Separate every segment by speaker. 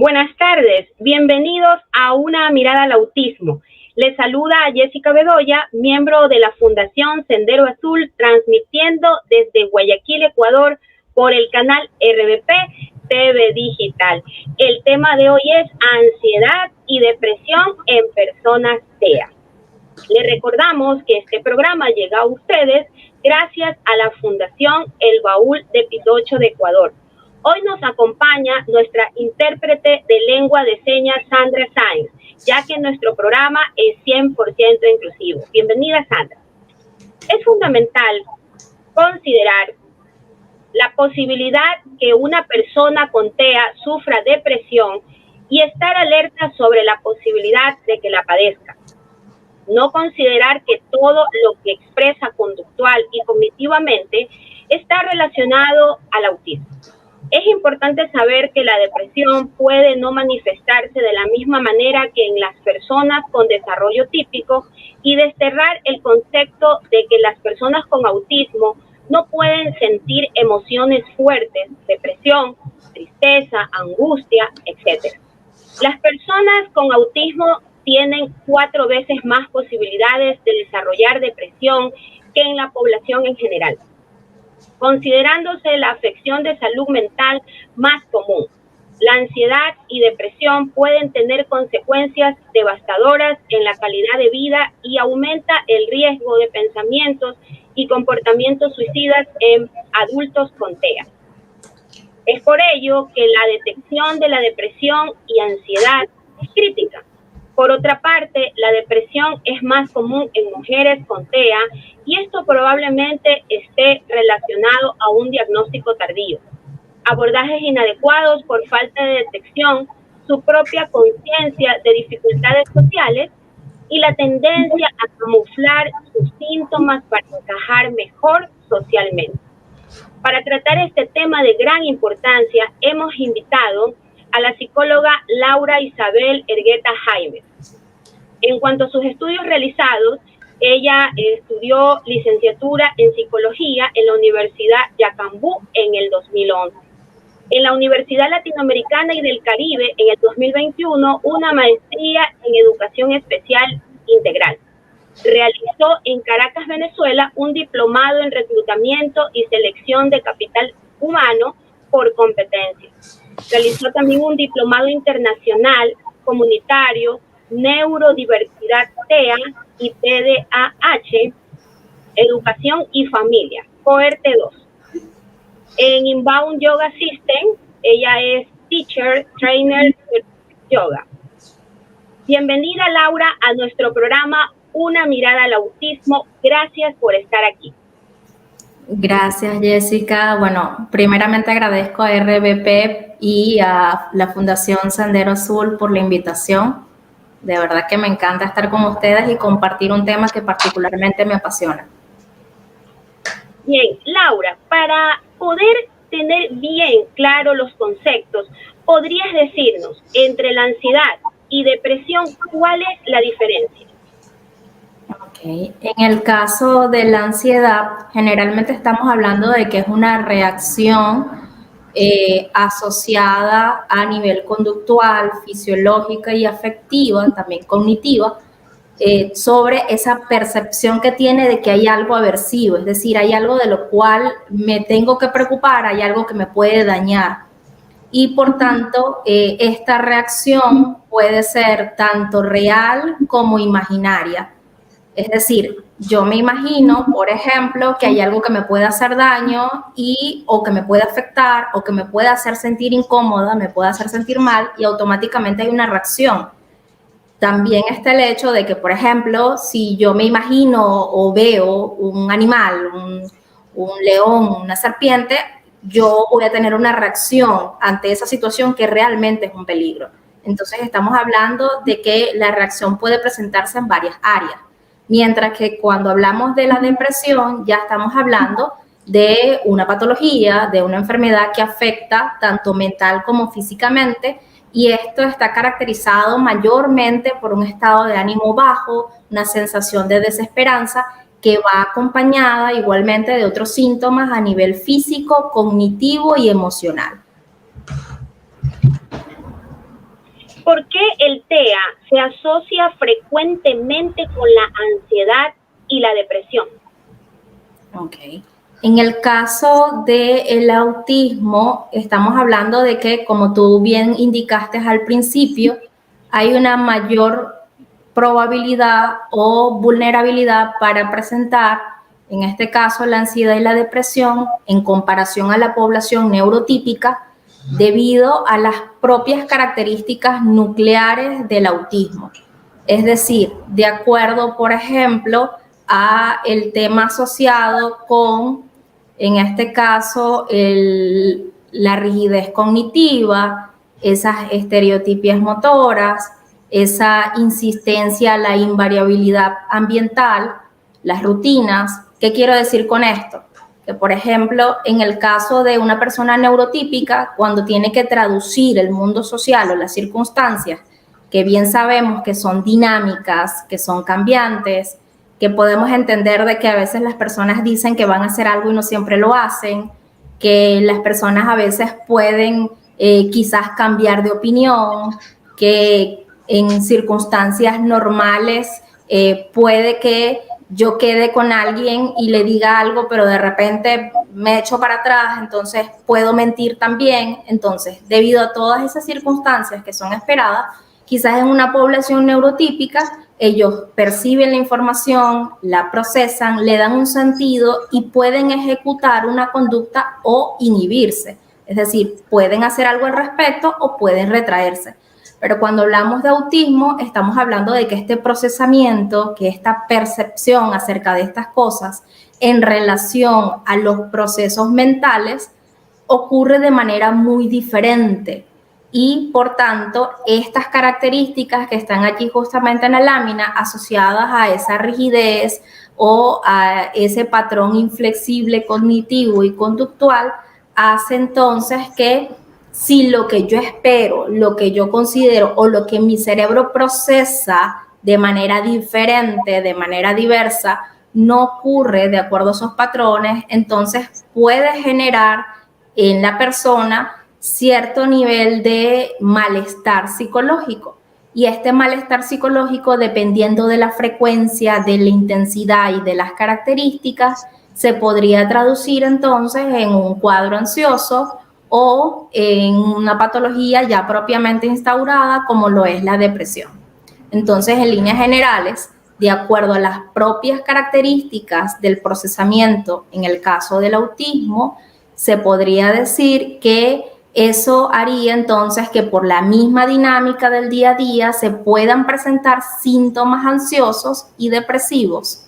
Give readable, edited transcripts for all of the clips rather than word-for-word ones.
Speaker 1: Buenas tardes, bienvenidos a Una Mirada al Autismo. Les saluda a Jessica Bedoya, miembro de la Fundación Sendero Azul, transmitiendo desde Guayaquil, Ecuador, por el canal RBP TV Digital. El tema de hoy es ansiedad y depresión en personas TEA. Les recordamos que este programa llega a ustedes gracias a la Fundación El Baúl de Pitocho de Ecuador. Hoy nos acompaña nuestra intérprete de lengua de señas, Sandra Sainz, ya que nuestro programa es 100% inclusivo. Bienvenida, Sandra. Es fundamental considerar la posibilidad que una persona con TEA sufra depresión y estar alerta sobre la posibilidad de que la padezca. No considerar que todo lo que expresa conductual y cognitivamente está relacionado al autismo. Es importante saber que la depresión puede no manifestarse de la misma manera que en las personas con desarrollo típico y desterrar el concepto de que las personas con autismo no pueden sentir emociones fuertes, depresión, tristeza, angustia, etc. Las personas con autismo tienen 4 veces más posibilidades de desarrollar depresión que en la población en general, considerándose la afección de salud mental más común. La ansiedad y depresión pueden tener consecuencias devastadoras en la calidad de vida y aumenta el riesgo de pensamientos y comportamientos suicidas en adultos con TEA. Es por ello que la detección de la depresión y ansiedad es crítica. Por otra parte, la depresión es más común en mujeres con TEA y esto probablemente esté relacionado a un diagnóstico tardío, abordajes inadecuados por falta de detección, su propia conciencia de dificultades sociales y la tendencia a camuflar sus síntomas para encajar mejor socialmente. Para tratar este tema de gran importancia, hemos invitado a la psicóloga Laura Isabel Ergueta Jaimes. En cuanto a sus estudios realizados, ella estudió licenciatura en psicología en la Universidad Yacambú en el 2011. En la Universidad Latinoamericana y del Caribe en el 2021, una maestría en educación especial integral. Realizó en Caracas, Venezuela, un diplomado en reclutamiento y selección de capital humano por competencias. Realizó también un diplomado internacional comunitario, neurodiversidad TEA y TDAH, educación y familia, cohorte 2. En Inbound Yoga System, ella es Teacher, Trainer de Yoga. Bienvenida, Laura, a nuestro programa Una Mirada al Autismo. Gracias por estar aquí.
Speaker 2: Gracias, Jessica. Bueno, primeramente agradezco a RBP y a la Fundación Sendero Azul por la invitación. De verdad que me encanta estar con ustedes y compartir un tema que particularmente me apasiona.
Speaker 1: Bien, Laura, para poder tener bien claro los conceptos, ¿podrías decirnos entre la ansiedad y depresión cuál es la diferencia?
Speaker 2: Okay. En el caso de la ansiedad, generalmente estamos hablando de que es una reacción asociada a nivel conductual, fisiológica y afectiva, también cognitiva, sobre esa percepción que tiene de que hay algo aversivo, es decir, hay algo de lo cual me tengo que preocupar, hay algo que me puede dañar. Y por tanto, esta reacción puede ser tanto real como imaginaria. Es decir, yo me imagino, por ejemplo, que hay algo que me puede hacer daño o que me puede afectar o que me puede hacer sentir incómoda, me puede hacer sentir mal y automáticamente hay una reacción. También está el hecho de que, por ejemplo, si yo me imagino o veo un animal, un león, una serpiente, yo voy a tener una reacción ante esa situación que realmente es un peligro. Entonces estamos hablando de que la reacción puede presentarse en varias áreas. Mientras que cuando hablamos de la depresión, ya estamos hablando de una patología, de una enfermedad que afecta tanto mental como físicamente, y esto está caracterizado mayormente por un estado de ánimo bajo, una sensación de desesperanza que va acompañada igualmente de otros síntomas a nivel físico, cognitivo y emocional.
Speaker 1: ¿Por qué el TEA se asocia frecuentemente con la ansiedad y la depresión?
Speaker 2: Ok. En el caso del autismo, estamos hablando de que, como tú bien indicaste al principio, hay una mayor probabilidad o vulnerabilidad para presentar, en este caso, la ansiedad y la depresión en comparación a la población neurotípica debido a las propias características nucleares del autismo. Es decir, de acuerdo, por ejemplo, a el tema asociado con, en este caso, la rigidez cognitiva, esas estereotipias motoras, esa insistencia a la invariabilidad ambiental, las rutinas. ¿Qué quiero decir con esto? Que, por ejemplo, en el caso de una persona neurotípica, cuando tiene que traducir el mundo social o las circunstancias, que bien sabemos que son dinámicas, que son cambiantes, que podemos entender de que a veces las personas dicen que van a hacer algo y no siempre lo hacen, que las personas a veces pueden quizás cambiar de opinión, que en circunstancias normales puede que yo quede con alguien y le diga algo, pero de repente me echo para atrás, entonces puedo mentir también. Entonces, debido a todas esas circunstancias que son esperadas, quizás en una población neurotípica, ellos perciben la información, la procesan, le dan un sentido y pueden ejecutar una conducta o inhibirse. Es decir, pueden hacer algo al respecto o pueden retraerse. Pero cuando hablamos de autismo, estamos hablando de que este procesamiento, que esta percepción acerca de estas cosas en relación a los procesos mentales ocurre de manera muy diferente. Y por tanto, estas características que están aquí justamente en la lámina, asociadas a esa rigidez o a ese patrón inflexible cognitivo y conductual, hace entonces que si lo que yo espero, lo que yo considero o lo que mi cerebro procesa de manera diferente, de manera diversa, no ocurre de acuerdo a esos patrones, entonces puede generar en la persona cierto nivel de malestar psicológico. Y este malestar psicológico, dependiendo de la frecuencia, de la intensidad y de las características, se podría traducir entonces en un cuadro ansioso o en una patología ya propiamente instaurada como lo es la depresión. Entonces, en líneas generales, de acuerdo a las propias características del procesamiento, en el caso del autismo, se podría decir que eso haría entonces que por la misma dinámica del día a día se puedan presentar síntomas ansiosos y depresivos.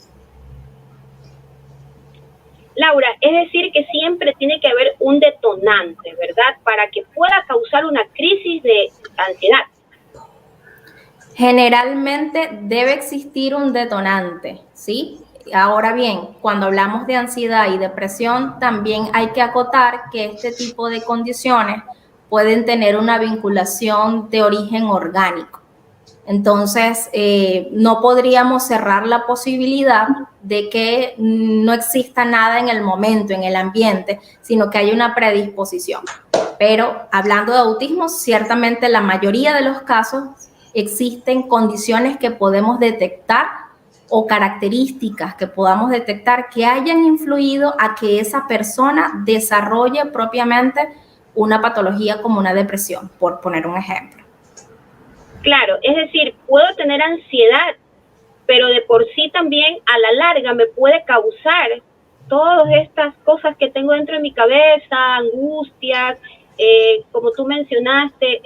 Speaker 1: Laura, es decir que siempre tiene que haber un detonante, ¿verdad? Para que pueda causar una crisis de ansiedad.
Speaker 2: Generalmente debe existir un detonante, ¿sí? Ahora bien, cuando hablamos de ansiedad y depresión, también hay que acotar que este tipo de condiciones pueden tener una vinculación de origen orgánico. Entonces, no podríamos cerrar la posibilidad de que no exista nada en el momento, en el ambiente, sino que hay una predisposición. Pero hablando de autismo, ciertamente la mayoría de los casos existen condiciones que podemos detectar o características que podamos detectar que hayan influido a que esa persona desarrolle propiamente una patología como una depresión, por poner un ejemplo.
Speaker 1: Claro, es decir, puedo tener ansiedad, pero de por sí también a la larga me puede causar todas estas cosas que tengo dentro de mi cabeza, angustias, como tú mencionaste,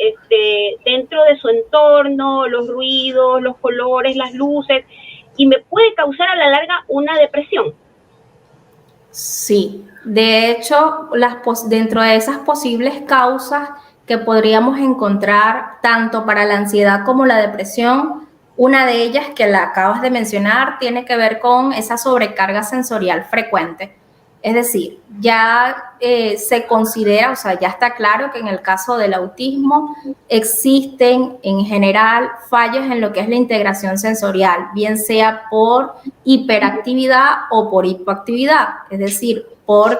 Speaker 1: dentro de su entorno, los ruidos, los colores, las luces, y me puede causar a la larga una depresión.
Speaker 2: Sí, de hecho, dentro de esas posibles causas que podríamos encontrar tanto para la ansiedad como la depresión, una de ellas que la acabas de mencionar tiene que ver con esa sobrecarga sensorial frecuente. Es decir, ya se considera, o sea, ya está claro que en el caso del autismo existen en general fallos en lo que es la integración sensorial, bien sea por hiperactividad o por hipoactividad, es decir, por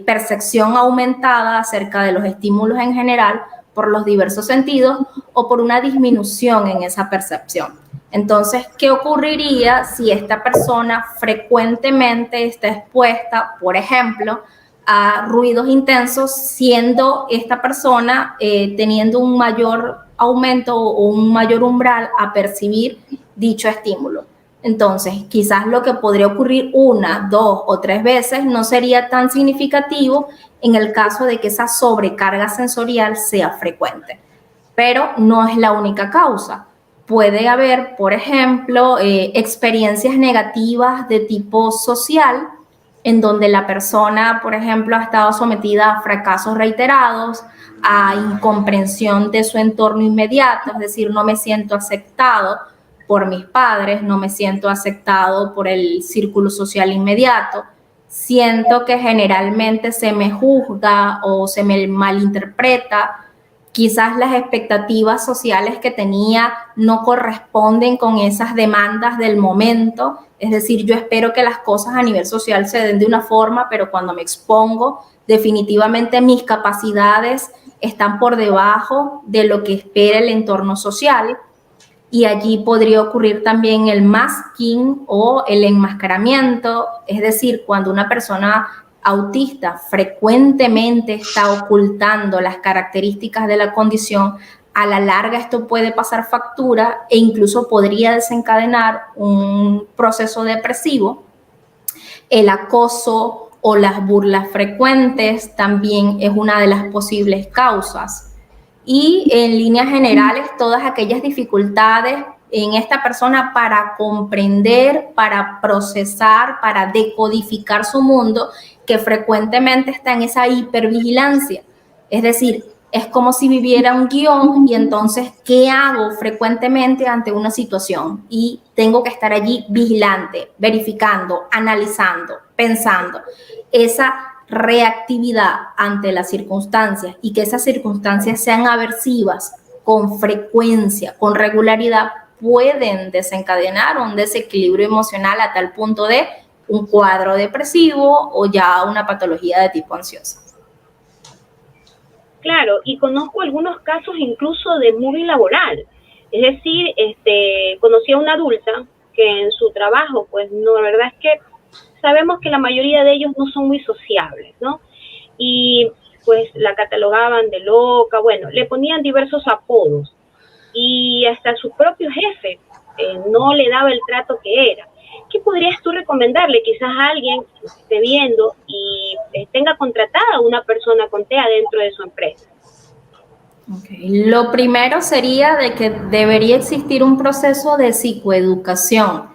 Speaker 2: percepción aumentada acerca de los estímulos en general por los diversos sentidos o por una disminución en esa percepción. Entonces, ¿qué ocurriría si esta persona frecuentemente está expuesta, por ejemplo, a ruidos intensos, siendo esta persona teniendo un mayor aumento o un mayor umbral a percibir dicho estímulo? Entonces, quizás lo que podría ocurrir 1, 2 o 3 veces no sería tan significativo en el caso de que esa sobrecarga sensorial sea frecuente, pero no es la única causa. Puede haber, por ejemplo, experiencias negativas de tipo social, en donde la persona, por ejemplo, ha estado sometida a fracasos reiterados, a incomprensión de su entorno inmediato, es decir, no me siento aceptado por mis padres, no me siento aceptado por el círculo social inmediato, siento que generalmente se me juzga o se me malinterpreta, quizás las expectativas sociales que tenía no corresponden con esas demandas del momento, es decir, yo espero que las cosas a nivel social se den de una forma, pero cuando me expongo, definitivamente mis capacidades están por debajo de lo que espera el entorno social, y allí podría ocurrir también el masking o el enmascaramiento, es decir, cuando una persona autista frecuentemente está ocultando las características de la condición, a la larga esto puede pasar factura e incluso podría desencadenar un proceso depresivo. El acoso o las burlas frecuentes también es una de las posibles causas. Y en líneas generales, todas aquellas dificultades en esta persona para comprender, para procesar, para decodificar su mundo, que frecuentemente está en esa hipervigilancia. Es decir, es como si viviera un guión y entonces, ¿qué hago frecuentemente ante una situación? Y tengo que estar allí vigilante, verificando, analizando, pensando. Esa reactividad ante las circunstancias y que esas circunstancias sean aversivas con frecuencia, con regularidad, pueden desencadenar un desequilibrio emocional a tal punto de un cuadro depresivo o ya una patología de tipo ansiosa.
Speaker 1: Claro, y conozco algunos casos incluso de moving laboral. Es decir, conocí a una adulta que en su trabajo, pues no, la verdad es que sabemos que la mayoría de ellos no son muy sociables, ¿no? Y pues la catalogaban de loca, bueno, le ponían diversos apodos y hasta su propio jefe no le daba el trato que era. ¿Qué podrías tú recomendarle quizás a alguien que esté viendo y tenga contratada a una persona con TEA dentro de su empresa?
Speaker 2: Okay. Lo primero sería de que debería existir un proceso de psicoeducación,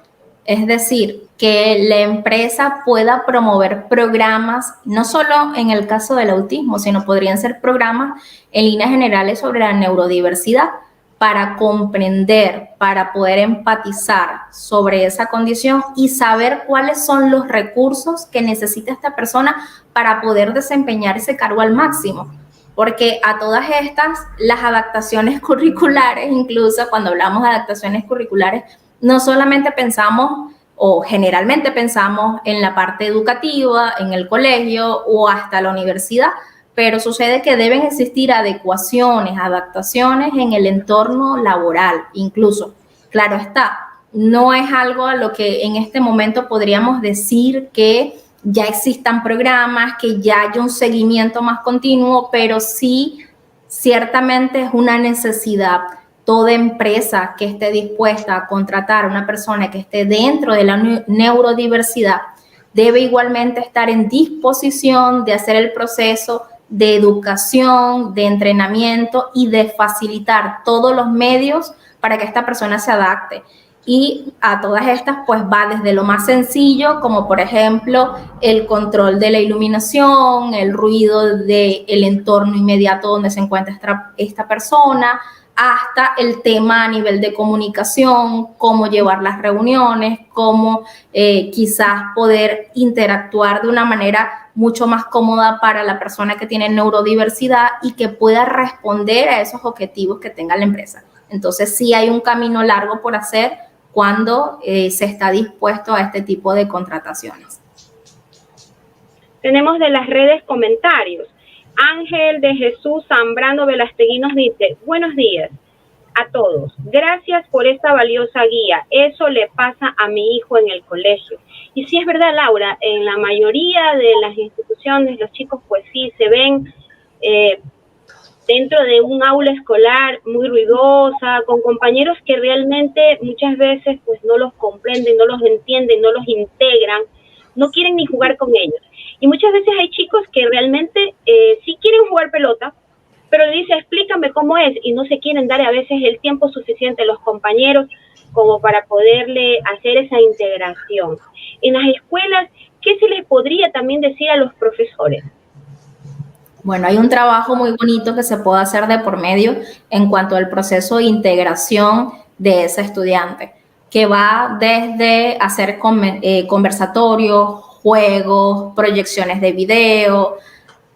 Speaker 2: es decir, que la empresa pueda promover programas, no solo en el caso del autismo, sino podrían ser programas en líneas generales sobre la neurodiversidad, para comprender, para poder empatizar sobre esa condición y saber cuáles son los recursos que necesita esta persona para poder desempeñar ese cargo al máximo. Porque a todas estas, las adaptaciones curriculares, incluso cuando hablamos de adaptaciones curriculares, no solamente pensamos o generalmente pensamos en la parte educativa, en el colegio o hasta la universidad, pero sucede que deben existir adecuaciones, adaptaciones en el entorno laboral, incluso. Claro está, no es algo a lo que en este momento podríamos decir que ya existan programas, que ya haya un seguimiento más continuo, pero sí, ciertamente es una necesidad. Toda empresa que esté dispuesta a contratar a una persona que esté dentro de la neurodiversidad debe igualmente estar en disposición de hacer el proceso de educación, de entrenamiento y de facilitar todos los medios para que esta persona se adapte. Y a todas estas pues va desde lo más sencillo, como por ejemplo el control de la iluminación, el ruido del entorno inmediato donde se encuentra esta persona, hasta el tema a nivel de comunicación, cómo llevar las reuniones, cómo quizás poder interactuar de una manera mucho más cómoda para la persona que tiene neurodiversidad y que pueda responder a esos objetivos que tenga la empresa. Entonces sí hay un camino largo por hacer cuando se está dispuesto a este tipo de contrataciones.
Speaker 1: Tenemos de las redes comentarios. Ángel de Jesús Zambrano Velastegui nos dice, buenos días a todos. Gracias por esta valiosa guía. Eso le pasa a mi hijo en el colegio. Y sí es verdad, Laura, en la mayoría de las instituciones los chicos pues sí se ven dentro de un aula escolar muy ruidosa, con compañeros que realmente muchas veces pues no los comprenden, no los entienden, no los integran, no quieren ni jugar con ellos. Y muchas veces hay chicos que realmente sí quieren jugar pelota, pero le dice, explícame cómo es, y no se quieren dar a veces el tiempo suficiente a los compañeros como para poderle hacer esa integración. En las escuelas, ¿qué se les podría también decir a los profesores?
Speaker 2: Bueno, hay un trabajo muy bonito que se puede hacer de por medio en cuanto al proceso de integración de ese estudiante, que va desde hacer conversatorios, juegos, proyecciones de video,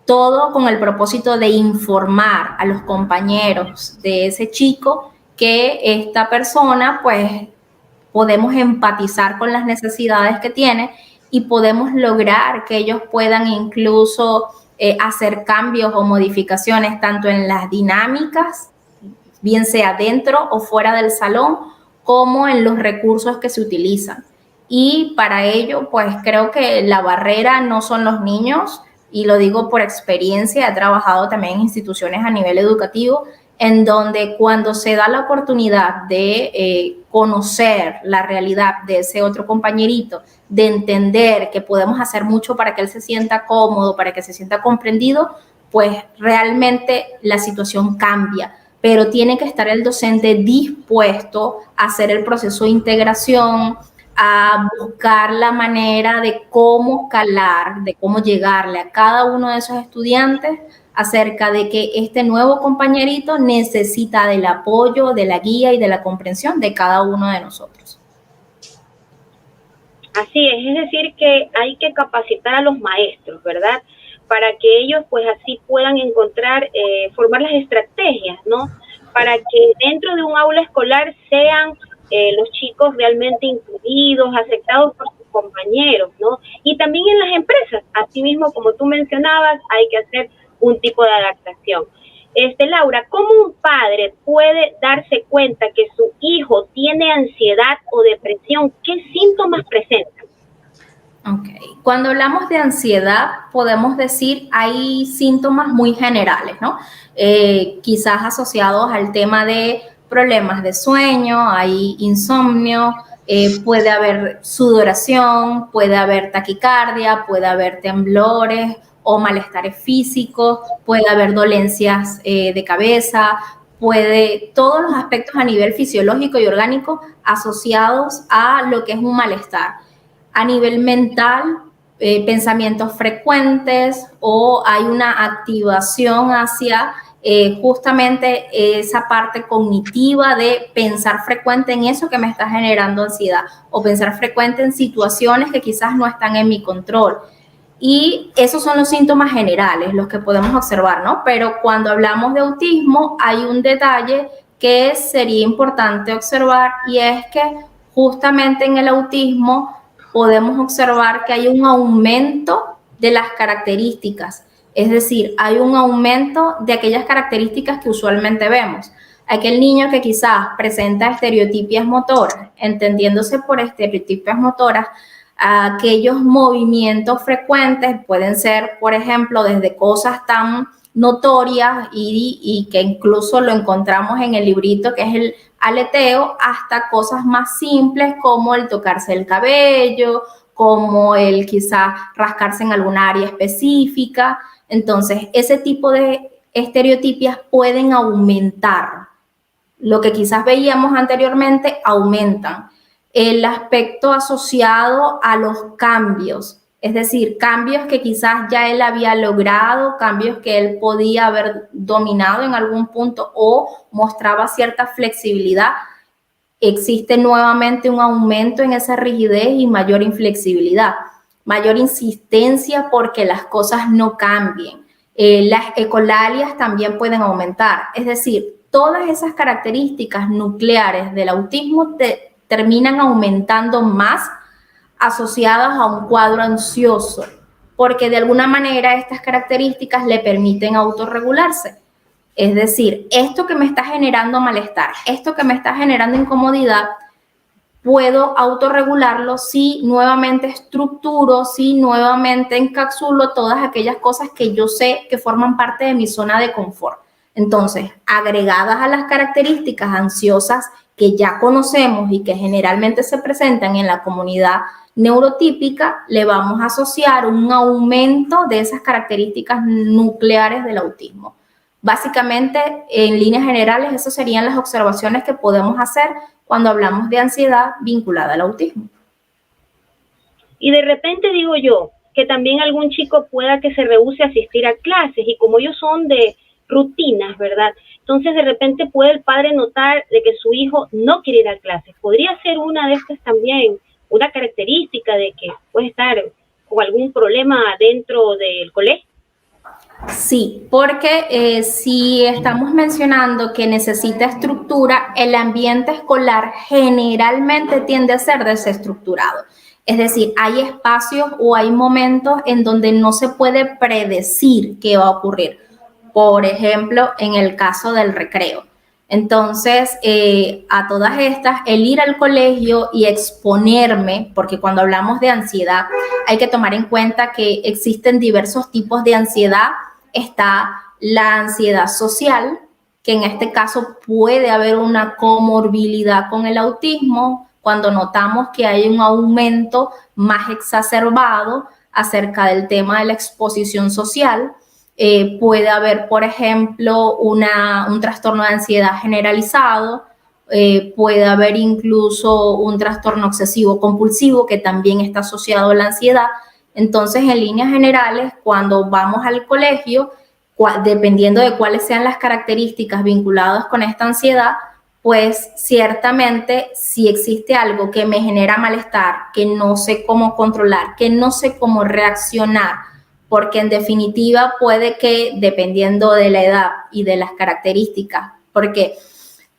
Speaker 2: todo con el propósito de informar a los compañeros de ese chico que esta persona, pues, podemos empatizar con las necesidades que tiene y podemos lograr que ellos puedan incluso hacer cambios o modificaciones tanto en las dinámicas, bien sea dentro o fuera del salón, como en los recursos que se utilizan. Y para ello, pues creo que la barrera no son los niños, y lo digo por experiencia, he trabajado también en instituciones a nivel educativo, en donde cuando se da la oportunidad de conocer la realidad de ese otro compañerito, de entender que podemos hacer mucho para que él se sienta cómodo, para que se sienta comprendido, pues realmente la situación cambia. Pero tiene que estar el docente dispuesto a hacer el proceso de integración, a buscar la manera de cómo calar, de cómo llegarle a cada uno de esos estudiantes acerca de que este nuevo compañerito necesita del apoyo, de la guía y de la comprensión de cada uno de nosotros.
Speaker 1: Así es decir que hay que capacitar a los maestros, ¿verdad? Para que ellos pues así puedan encontrar, formar las estrategias, ¿no? Para que dentro de un aula escolar sean los chicos realmente incluidos, aceptados por sus compañeros, ¿no? Y también en las empresas, así mismo como tú mencionabas, hay que hacer un tipo de adaptación. Laura, ¿cómo un padre puede darse cuenta que su hijo tiene ansiedad o depresión? ¿Qué síntomas presenta?
Speaker 2: Okay. Cuando hablamos de ansiedad, podemos decir hay síntomas muy generales, ¿no? Quizás asociados al tema de problemas de sueño, hay insomnio, puede haber sudoración, puede haber taquicardia, puede haber temblores o malestares físicos, puede haber dolencias de cabeza, todos los aspectos a nivel fisiológico y orgánico asociados a lo que es un malestar. A nivel mental, pensamientos frecuentes, o hay una activación hacia justamente esa parte cognitiva de pensar frecuente en eso que me está generando ansiedad, o pensar frecuente en situaciones que quizás no están en mi control. Y esos son los síntomas generales, los que podemos observar, ¿no? Pero cuando hablamos de autismo, hay un detalle que sería importante observar, y es que justamente en el autismo podemos observar que hay un aumento de las características, es decir, hay un aumento de aquellas características que usualmente vemos. Aquel niño que quizás presenta estereotipias motoras, entendiéndose por estereotipias motoras, aquellos movimientos frecuentes pueden ser, por ejemplo, desde cosas tan notorias y que incluso lo encontramos en el librito, que es el aleteo, hasta cosas más simples como el tocarse el cabello, como el quizá rascarse en alguna área específica. Entonces, ese tipo de estereotipias pueden aumentar. Lo que quizás veíamos anteriormente aumentan. El aspecto asociado a los cambios, es decir, cambios que quizás ya él había logrado, cambios que él podía haber dominado en algún punto o mostraba cierta flexibilidad, existe nuevamente un aumento en esa rigidez y mayor inflexibilidad, mayor insistencia porque las cosas no cambien. Las ecolalias también pueden aumentar, es decir, todas esas características nucleares del autismo terminan aumentando más asociadas a un cuadro ansioso, porque de alguna manera estas características le permiten autorregularse. Es decir, esto que me está generando malestar, esto que me está generando incomodidad, puedo autorregularlo si nuevamente estructuro, si nuevamente encapsulo todas aquellas cosas que yo sé que forman parte de mi zona de confort. Entonces, agregadas a las características ansiosas que ya conocemos y que generalmente se presentan en la comunidad neurotípica, le vamos a asociar un aumento de esas características nucleares del autismo. Básicamente, en líneas generales, esas serían las observaciones que podemos hacer cuando hablamos de ansiedad vinculada al autismo.
Speaker 1: Y de repente digo yo, que también algún chico pueda que se rehúse a asistir a clases, y como ellos son de rutinas, ¿verdad? Entonces de repente puede el padre notar de que su hijo no quiere ir a clases. Podría ser una de estas también, una característica de que puede estar con algún problema dentro del colegio.
Speaker 2: Sí, porque si estamos mencionando que necesita estructura, el ambiente escolar generalmente tiende a ser desestructurado. Es decir, hay espacios o hay momentos en donde no se puede predecir qué va a ocurrir. Por ejemplo, en el caso del recreo. Entonces, a todas estas, el ir al colegio y exponerme, porque cuando hablamos de ansiedad, hay que tomar en cuenta que existen diversos tipos de ansiedad. Está la ansiedad social, que en este caso puede haber una comorbilidad con el autismo, cuando notamos que hay un aumento más exacerbado acerca del tema de la exposición social. Puede haber, por ejemplo, un trastorno de ansiedad generalizado, puede haber incluso un trastorno obsesivo compulsivo que también está asociado a la ansiedad. Entonces, en líneas generales, cuando vamos al colegio, dependiendo de cuáles sean las características vinculadas con esta ansiedad, pues ciertamente si existe algo que me genera malestar, que no sé cómo controlar, que no sé cómo reaccionar, porque en definitiva puede que, dependiendo de la edad y de las características, porque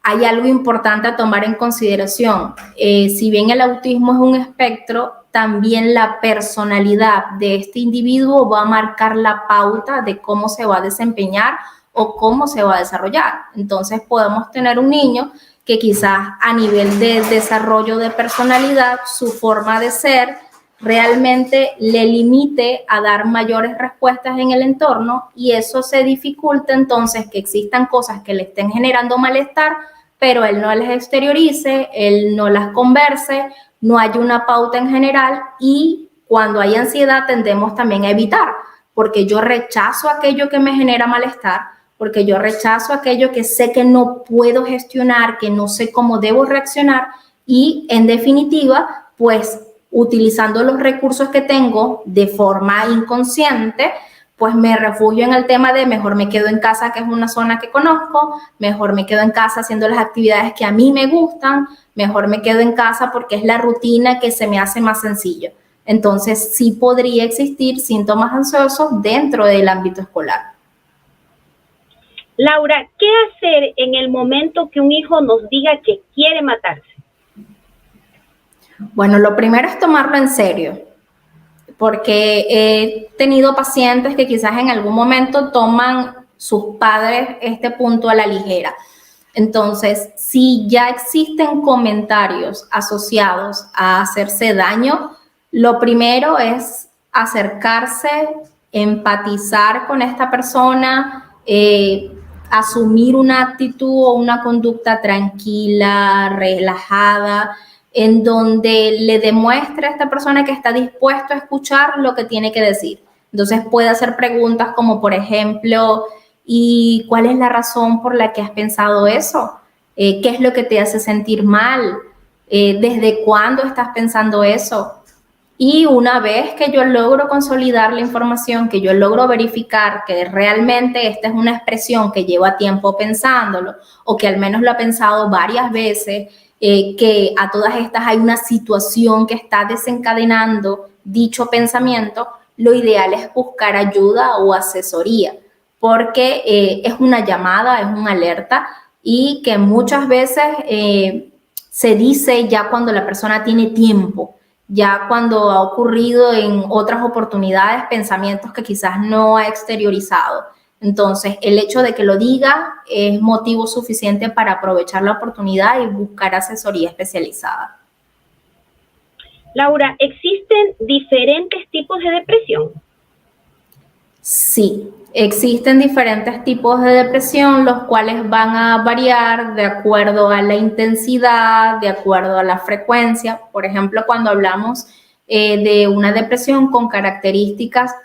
Speaker 2: hay algo importante a tomar en consideración. Si bien el autismo es un espectro, también la personalidad de este individuo va a marcar la pauta de cómo se va a desempeñar o cómo se va a desarrollar. Entonces podemos tener un niño que quizás a nivel de desarrollo de personalidad, su forma de ser realmente le limite a dar mayores respuestas en el entorno, y eso se dificulta entonces que existan cosas que le estén generando malestar, pero él no las exteriorice, él no las converse, no hay una pauta en general, y cuando hay ansiedad tendemos también a evitar, porque yo rechazo aquello que me genera malestar, porque yo rechazo aquello que sé que no puedo gestionar, que no sé cómo debo reaccionar, y en definitiva, pues utilizando los recursos que tengo de forma inconsciente, pues me refugio en el tema de mejor me quedo en casa, que es una zona que conozco, mejor me quedo en casa haciendo las actividades que a mí me gustan, mejor me quedo en casa porque es la rutina que se me hace más sencillo. Entonces, sí podría existir síntomas ansiosos dentro del ámbito escolar.
Speaker 1: Laura, ¿qué hacer en el momento que un hijo nos diga que quiere matarse?
Speaker 2: Bueno, lo primero es tomarlo en serio, porque he tenido pacientes que quizás en algún momento toman sus padres este punto a la ligera. Entonces, si ya existen comentarios asociados a hacerse daño, lo primero es acercarse, empatizar con esta persona, asumir una actitud o una conducta tranquila, relajada, en donde le demuestre a esta persona que está dispuesto a escuchar lo que tiene que decir. Entonces puede hacer preguntas como, por ejemplo, ¿y cuál es la razón por la que has pensado eso? ¿Qué es lo que te hace sentir mal? ¿Desde cuándo estás pensando eso? Y una vez que yo logro consolidar la información, que yo logro verificar que realmente esta es una expresión que lleva tiempo pensándolo, o que al menos lo ha pensado varias veces, que a todas estas hay una situación que está desencadenando dicho pensamiento, lo ideal es buscar ayuda o asesoría, porque es una llamada, es una alerta, y que muchas veces se dice ya cuando la persona tiene tiempo ya cuando ha ocurrido en otras oportunidades pensamientos que quizás no ha exteriorizado. Entonces, el hecho de que lo diga es motivo suficiente para aprovechar la oportunidad y buscar asesoría especializada.
Speaker 1: Laura, ¿existen diferentes tipos de depresión?
Speaker 2: Sí, existen diferentes tipos de depresión, los cuales van a variar de acuerdo a la intensidad, de acuerdo a la frecuencia. Por ejemplo, cuando hablamos de una depresión con características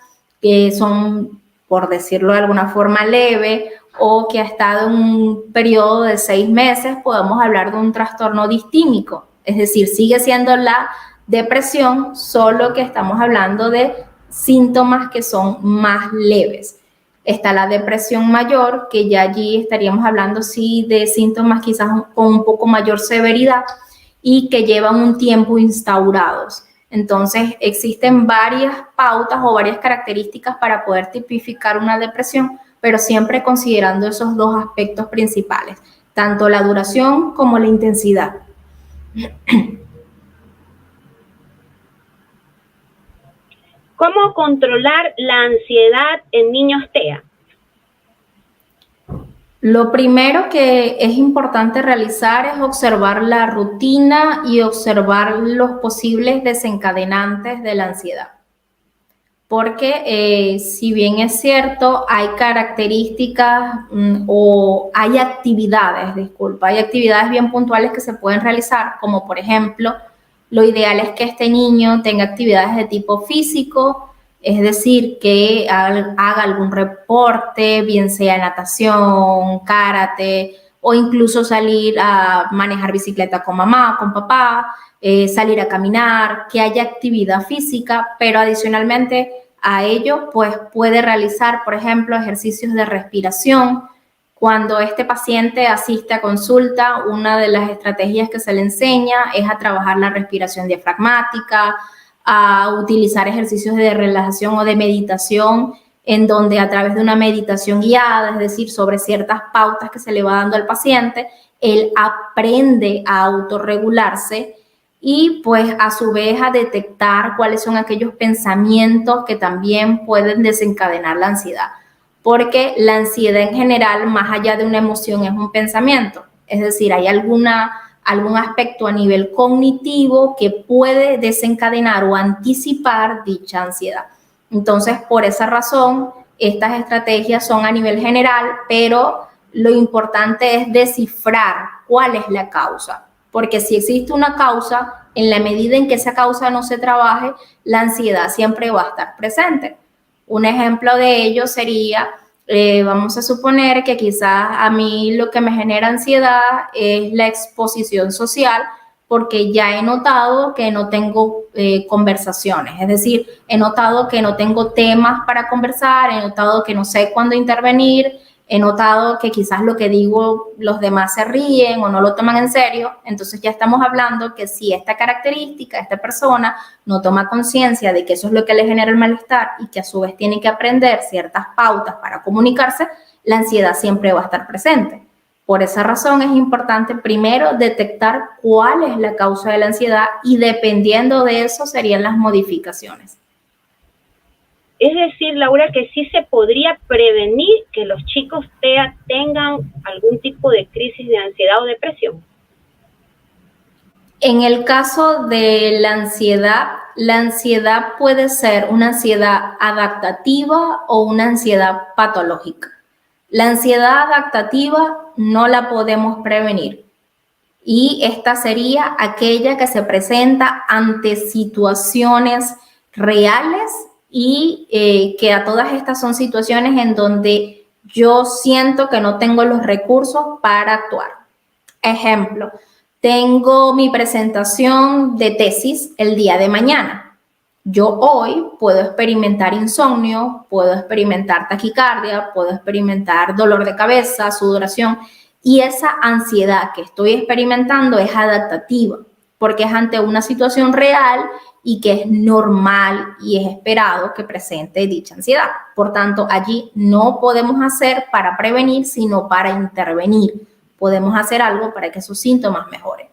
Speaker 2: que son, por decirlo de alguna forma, leve o que ha estado en un periodo de 6 meses, podemos hablar de un trastorno distímico. Es decir, sigue siendo la depresión, solo que estamos hablando de síntomas que son más leves. Está la depresión mayor, que ya allí estaríamos hablando sí de síntomas quizás con un poco mayor severidad y que llevan un tiempo instaurados. Entonces, existen varias pautas o varias características para poder tipificar una depresión, pero siempre considerando esos dos aspectos principales, tanto la duración como la intensidad.
Speaker 1: ¿Cómo controlar la ansiedad en niños TEA?
Speaker 2: Lo primero que es importante realizar es observar la rutina y observar los posibles desencadenantes de la ansiedad. Porque si bien es cierto, hay características o hay actividades bien puntuales que se pueden realizar, como por ejemplo, lo ideal es que este niño tenga actividades de tipo físico, es decir, que haga algún reporte, bien sea natación, karate, o incluso salir a manejar bicicleta con mamá, con papá, salir a caminar, que haya actividad física, pero adicionalmente a ello, pues puede realizar, por ejemplo, ejercicios de respiración. Cuando este paciente asiste a consulta, una de las estrategias que se le enseña es a trabajar la respiración diafragmática, a utilizar ejercicios de relajación o de meditación, en donde a través de una meditación guiada, es decir, sobre ciertas pautas que se le va dando al paciente, él aprende a autorregularse y pues a su vez a detectar cuáles son aquellos pensamientos que también pueden desencadenar la ansiedad. Porque la ansiedad en general, más allá de una emoción, es un pensamiento. Es decir, hay algún aspecto a nivel cognitivo que puede desencadenar o anticipar dicha ansiedad. Entonces, por esa razón, estas estrategias son a nivel general, pero lo importante es descifrar cuál es la causa. Porque si existe una causa, en la medida en que esa causa no se trabaje, la ansiedad siempre va a estar presente. Un ejemplo de ello sería, vamos a suponer que quizás a mí lo que me genera ansiedad es la exposición social, porque ya he notado que no tengo conversaciones, es decir, he notado que no tengo temas para conversar, he notado que no sé cuándo intervenir, he notado que quizás lo que digo los demás se ríen o no lo toman en serio. Entonces ya estamos hablando que si esta característica, esta persona no toma conciencia de que eso es lo que le genera el malestar y que a su vez tiene que aprender ciertas pautas para comunicarse, la ansiedad siempre va a estar presente. Por esa razón es importante primero detectar cuál es la causa de la ansiedad y dependiendo de eso serían las modificaciones.
Speaker 1: Es decir, Laura, que sí se podría prevenir que los chicos TEA tengan algún tipo de crisis de ansiedad o depresión.
Speaker 2: En el caso de la ansiedad puede ser una ansiedad adaptativa o una ansiedad patológica. La ansiedad adaptativa no la podemos prevenir y esta sería aquella que se presenta ante situaciones reales y que a todas estas son situaciones en donde yo siento que no tengo los recursos para actuar. Ejemplo, tengo mi presentación de tesis el día de mañana. Yo hoy puedo experimentar insomnio, puedo experimentar taquicardia, puedo experimentar dolor de cabeza, sudoración, y esa ansiedad que estoy experimentando es adaptativa, porque es ante una situación real y que es normal y es esperado que presente dicha ansiedad. Por tanto, allí no podemos hacer para prevenir, sino para intervenir. Podemos hacer algo para que esos síntomas mejoren.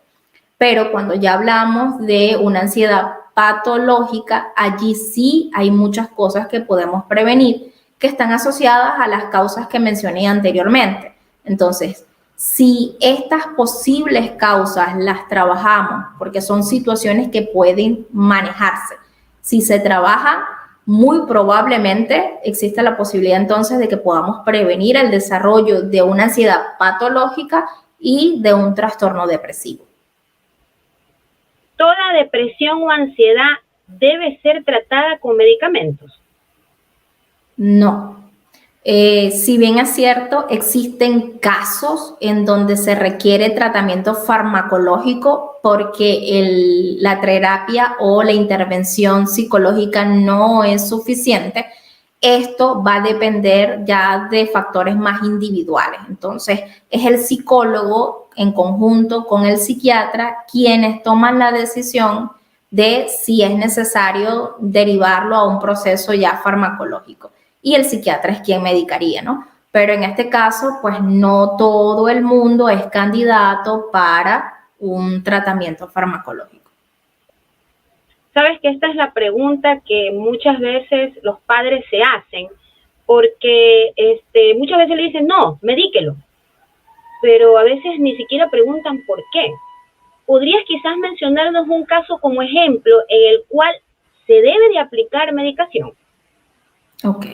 Speaker 2: Pero cuando ya hablamos de una ansiedad patológica, allí sí hay muchas cosas que podemos prevenir que están asociadas a las causas que mencioné anteriormente. Entonces, si estas posibles causas las trabajamos, porque son situaciones que pueden manejarse, si se trabaja, muy probablemente existe la posibilidad entonces de que podamos prevenir el desarrollo de una ansiedad patológica y de un trastorno depresivo.
Speaker 1: ¿Toda depresión o ansiedad debe ser tratada con medicamentos?
Speaker 2: No. Si bien es cierto, existen casos en donde se requiere tratamiento farmacológico porque la terapia o la intervención psicológica no es suficiente. Esto va a depender ya de factores más individuales. Entonces, es el psicólogo en conjunto con el psiquiatra quienes toman la decisión de si es necesario derivarlo a un proceso ya farmacológico. Y el psiquiatra es quien medicaría, ¿no? Pero en este caso, pues no todo el mundo es candidato para un tratamiento farmacológico.
Speaker 1: Sabes que esta es la pregunta que muchas veces los padres se hacen, porque muchas veces le dicen, no, medíquelo, pero a veces ni siquiera preguntan por qué. ¿Podrías quizás mencionarnos un caso como ejemplo en el cual se debe de aplicar medicación?
Speaker 2: Ok.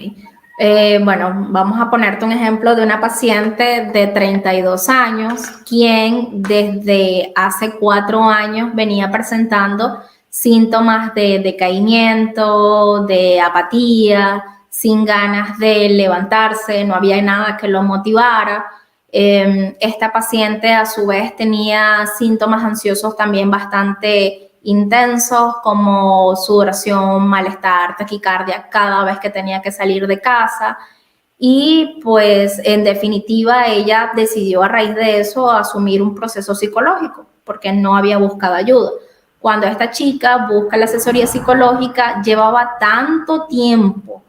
Speaker 2: Bueno, vamos a ponerte un ejemplo de una paciente de 32 años, quien desde hace 4 años venía presentando síntomas de decaimiento, de apatía, sin ganas de levantarse, no había nada que lo motivara. Esta paciente a su vez tenía síntomas ansiosos también bastante intensos como sudoración, malestar, taquicardia cada vez que tenía que salir de casa y pues en definitiva ella decidió a raíz de eso asumir un proceso psicológico porque no había buscado ayuda. Cuando esta chica busca la asesoría psicológica llevaba tanto tiempo,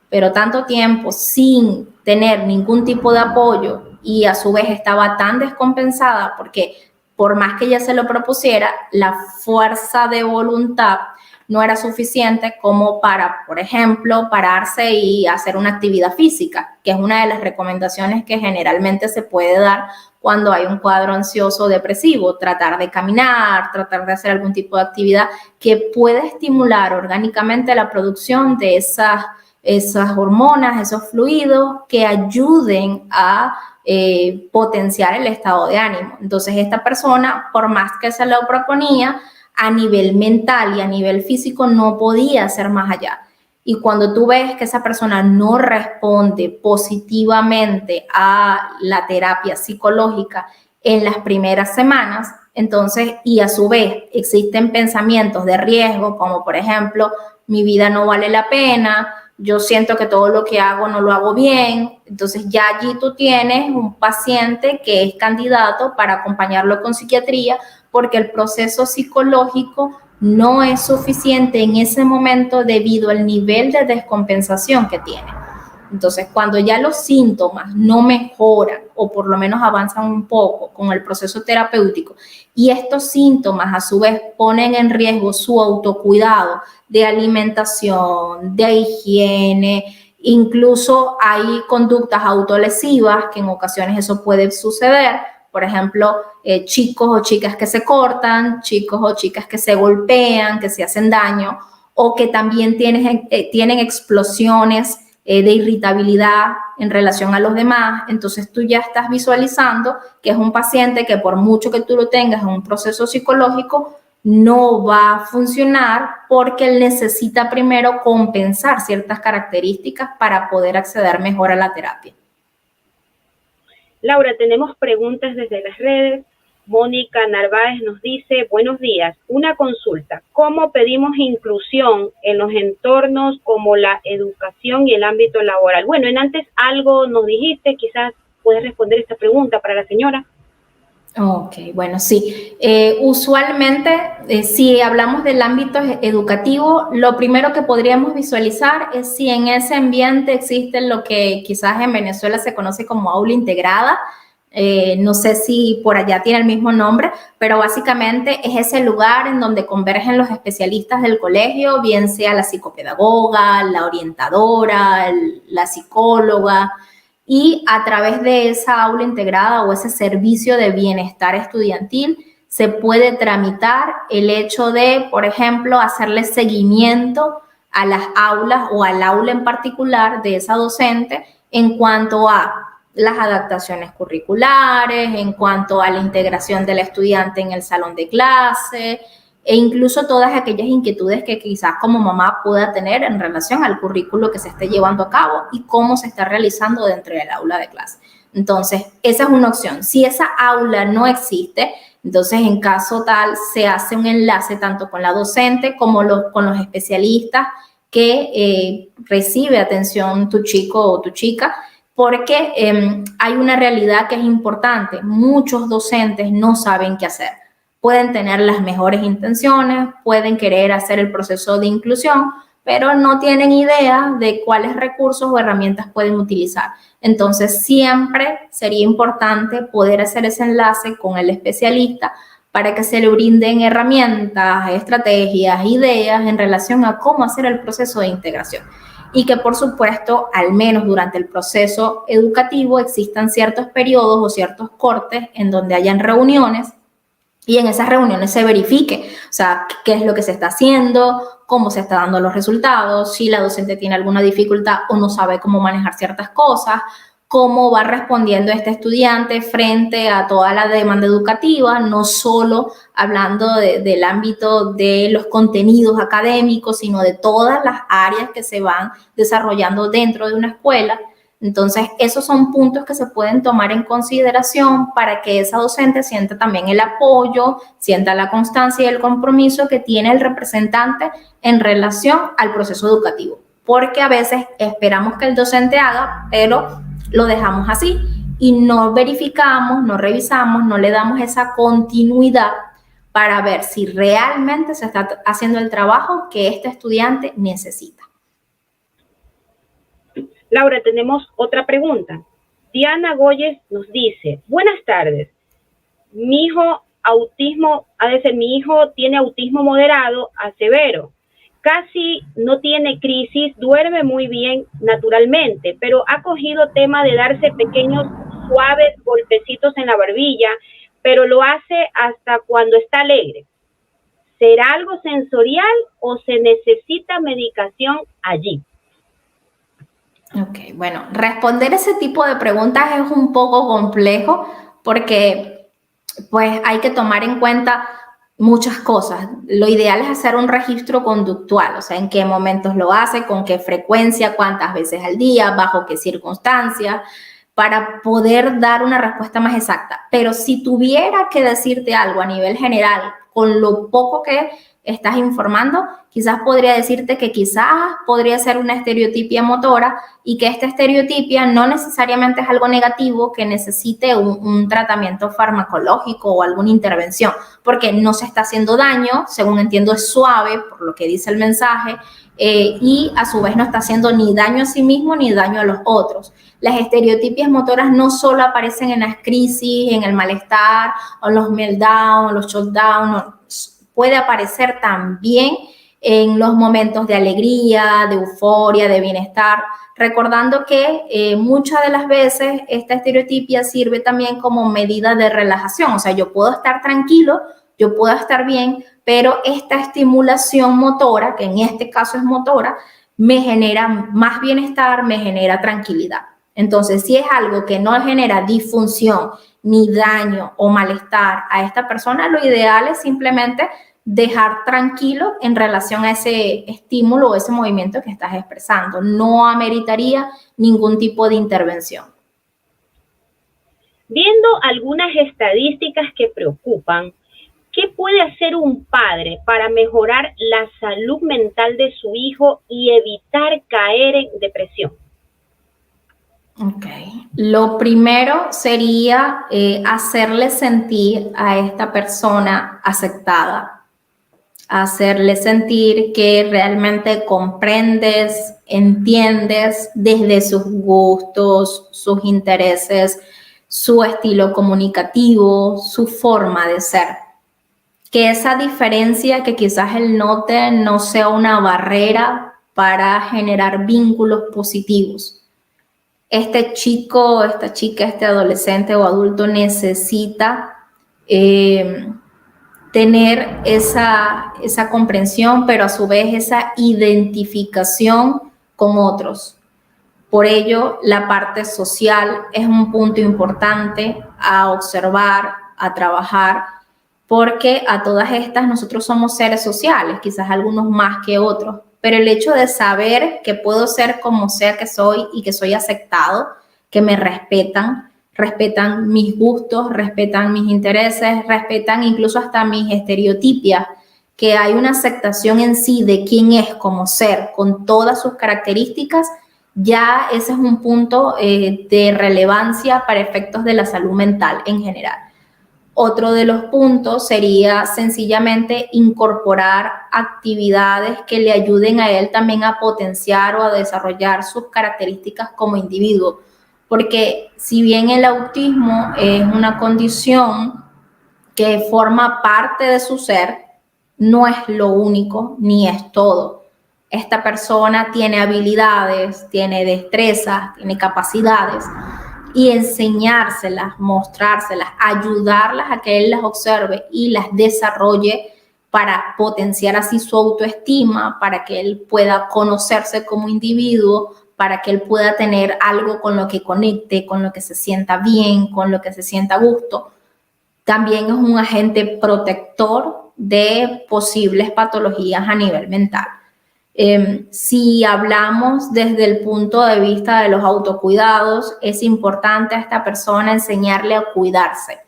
Speaker 2: pero tanto tiempo sin tener ningún tipo de apoyo y a su vez estaba tan descompensada porque por más que ella se lo propusiera, la fuerza de voluntad no era suficiente como para, por ejemplo, pararse y hacer una actividad física, que es una de las recomendaciones que generalmente se puede dar cuando hay un cuadro ansioso o depresivo, tratar de caminar, tratar de hacer algún tipo de actividad que pueda estimular orgánicamente la producción de esas hormonas, esos fluidos que ayuden a potenciar el estado de ánimo. Entonces esta persona, por más que se lo proponía, a nivel mental y a nivel físico no podía hacer más allá. Y cuando tú ves que esa persona no responde positivamente a la terapia psicológica en las primeras semanas, entonces, y a su vez existen pensamientos de riesgo, como por ejemplo, mi vida no vale la pena, yo siento que todo lo que hago no lo hago bien, entonces ya allí tú tienes un paciente que es candidato para acompañarlo con psiquiatría porque el proceso psicológico no es suficiente en ese momento debido al nivel de descompensación que tiene. Entonces, cuando ya los síntomas no mejoran o por lo menos avanzan un poco con el proceso terapéutico y estos síntomas a su vez ponen en riesgo su autocuidado de alimentación, de higiene, incluso hay conductas autolesivas que en ocasiones eso puede suceder. Por ejemplo, chicos o chicas que se cortan, chicos o chicas que se golpean, que se hacen daño o que también tienen explosiones de irritabilidad en relación a los demás. Entonces tú ya estás visualizando que es un paciente que por mucho que tú lo tengas en un proceso psicológico, no va a funcionar porque él necesita primero compensar ciertas características para poder acceder mejor a la terapia.
Speaker 1: Laura, tenemos preguntas desde las redes. Mónica Narváez nos dice, buenos días, una consulta. ¿Cómo pedimos inclusión en los entornos como la educación y el ámbito laboral? Bueno, en antes algo nos dijiste, quizás puedes responder esta pregunta para la señora.
Speaker 2: Ok, bueno, sí. Usualmente, si hablamos del ámbito educativo, lo primero que podríamos visualizar es si en ese ambiente existe lo que quizás en Venezuela se conoce como aula integrada. No sé si por allá tiene el mismo nombre, pero básicamente es ese lugar en donde convergen los especialistas del colegio, bien sea la psicopedagoga, la orientadora, la psicóloga, y a través de esa aula integrada o ese servicio de bienestar estudiantil se puede tramitar el hecho de, por ejemplo, hacerle seguimiento a las aulas o al aula en particular de esa docente en cuanto a las adaptaciones curriculares, en cuanto a la integración del estudiante en el salón de clase e incluso todas aquellas inquietudes que quizás como mamá pueda tener en relación al currículo que se esté llevando a cabo y cómo se está realizando dentro del aula de clase. Entonces, esa es una opción. Si esa aula no existe, entonces en caso tal se hace un enlace tanto con la docente como con los especialistas que recibe atención tu chico o tu chica, porque hay una realidad que es importante. Muchos docentes no saben qué hacer. Pueden tener las mejores intenciones, pueden querer hacer el proceso de inclusión, pero no tienen idea de cuáles recursos o herramientas pueden utilizar. Entonces, siempre sería importante poder hacer ese enlace con el especialista para que se le brinden herramientas, estrategias, ideas en relación a cómo hacer el proceso de integración. Y que, por supuesto, al menos durante el proceso educativo existan ciertos periodos o ciertos cortes en donde hayan reuniones y en esas reuniones se verifique, o sea, qué es lo que se está haciendo, cómo se están dando los resultados, si la docente tiene alguna dificultad o no sabe cómo manejar ciertas cosas, cómo va respondiendo este estudiante frente a toda la demanda educativa, no solo hablando del ámbito de los contenidos académicos, sino de todas las áreas que se van desarrollando dentro de una escuela. Entonces, esos son puntos que se pueden tomar en consideración para que esa docente sienta también el apoyo, sienta la constancia y el compromiso que tiene el representante en relación al proceso educativo. Porque a veces esperamos que el docente haga, pero lo dejamos así y no verificamos, no revisamos, no le damos esa continuidad para ver si realmente se está haciendo el trabajo que este estudiante necesita.
Speaker 1: Laura, tenemos otra pregunta. Diana Goyes nos dice, buenas tardes, mi hijo tiene autismo moderado a severo, casi no tiene crisis, duerme muy bien naturalmente, pero ha cogido tema de darse pequeños suaves golpecitos en la barbilla, pero lo hace hasta cuando está alegre. ¿Será algo sensorial o se necesita medicación allí?
Speaker 2: Ok, bueno, responder ese tipo de preguntas es un poco complejo porque pues hay que tomar en cuenta muchas cosas. Lo ideal es hacer un registro conductual, o sea, en qué momentos lo hace, con qué frecuencia, cuántas veces al día, bajo qué circunstancias, para poder dar una respuesta más exacta. Pero si tuviera que decirte algo a nivel general, con lo poco que estás informando, quizás podría decirte que quizás podría ser una estereotipia motora y que esta estereotipia no necesariamente es algo negativo que necesite un tratamiento farmacológico o alguna intervención, porque no se está haciendo daño, según entiendo es suave, por lo que dice el mensaje, y a su vez no está haciendo ni daño a sí mismo ni daño a los otros. Las estereotipias motoras no solo aparecen en las crisis, en el malestar, o los meltdown, los shutdown, puede aparecer también en los momentos de alegría, de euforia, de bienestar, recordando que muchas de las veces esta estereotipia sirve también como medida de relajación, o sea, yo puedo estar tranquilo, yo puedo estar bien, pero esta estimulación motora, que en este caso es motora, me genera más bienestar, me genera tranquilidad. Entonces, si es algo que no genera disfunción, ni daño o malestar a esta persona, lo ideal es simplemente dejar tranquilo en relación a ese estímulo o ese movimiento que estás expresando. No ameritaría ningún tipo de intervención.
Speaker 1: Viendo algunas estadísticas que preocupan, ¿qué puede hacer un padre para mejorar la salud mental de su hijo y evitar caer en depresión?
Speaker 2: Ok. Lo primero sería hacerle sentir a esta persona aceptada, hacerle sentir que realmente comprendes, entiendes desde sus gustos, sus intereses, su estilo comunicativo, su forma de ser. Que esa diferencia, que quizás él note, no sea una barrera para generar vínculos positivos. Este chico, esta chica, este adolescente o adulto necesita tener esa comprensión, pero a su vez esa identificación con otros. Por ello, la parte social es un punto importante a observar, a trabajar, porque a todas estas nosotros somos seres sociales, quizás algunos más que otros, pero el hecho de saber que puedo ser como sea que soy y que soy aceptado, que me respetan mis gustos, respetan mis intereses, respetan incluso hasta mis estereotipias, que hay una aceptación en sí de quién es como ser con todas sus características, ya ese es un punto de relevancia para efectos de la salud mental en general. Otro de los puntos sería sencillamente incorporar actividades que le ayuden a él también a potenciar o a desarrollar sus características como individuo. Porque si bien el autismo es una condición que forma parte de su ser, no es lo único ni es todo. Esta persona tiene habilidades, tiene destrezas, tiene capacidades, y enseñárselas, mostrárselas, ayudarlas a que él las observe y las desarrolle para potenciar así su autoestima, para que él pueda conocerse como individuo, para que él pueda tener algo con lo que conecte, con lo que se sienta bien, con lo que se sienta a gusto. También es un agente protector de posibles patologías a nivel mental. Si hablamos desde el punto de vista de los autocuidados, es importante a esta persona enseñarle a cuidarse,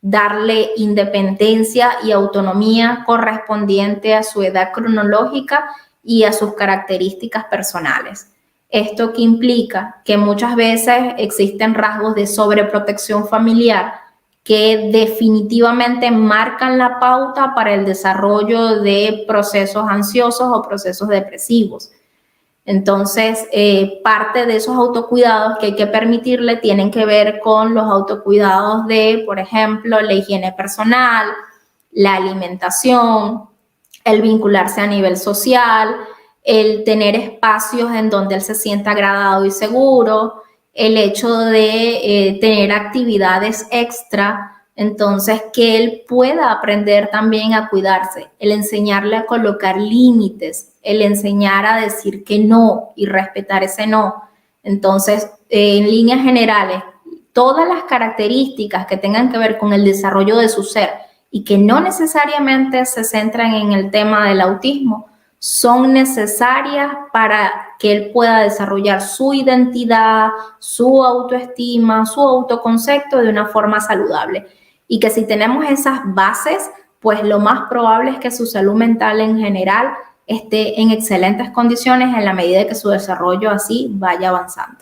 Speaker 2: darle independencia y autonomía correspondiente a su edad cronológica y a sus características personales. Esto que implica que muchas veces existen rasgos de sobreprotección familiar que definitivamente marcan la pauta para el desarrollo de procesos ansiosos o procesos depresivos. Entonces, parte de esos autocuidados que hay que permitirle tienen que ver con los autocuidados de, por ejemplo, la higiene personal, la alimentación, el vincularse a nivel social, el tener espacios en donde él se sienta agradado y seguro, el hecho de tener actividades extra, entonces que él pueda aprender también a cuidarse, el enseñarle a colocar límites, el enseñar a decir que no y respetar ese no. Entonces, en líneas generales, todas las características que tengan que ver con el desarrollo de su ser y que no necesariamente se centran en el tema del autismo, son necesarias para que él pueda desarrollar su identidad, su autoestima, su autoconcepto de una forma saludable. Y que si tenemos esas bases, pues lo más probable es que su salud mental en general esté en excelentes condiciones en la medida de que su desarrollo así vaya avanzando.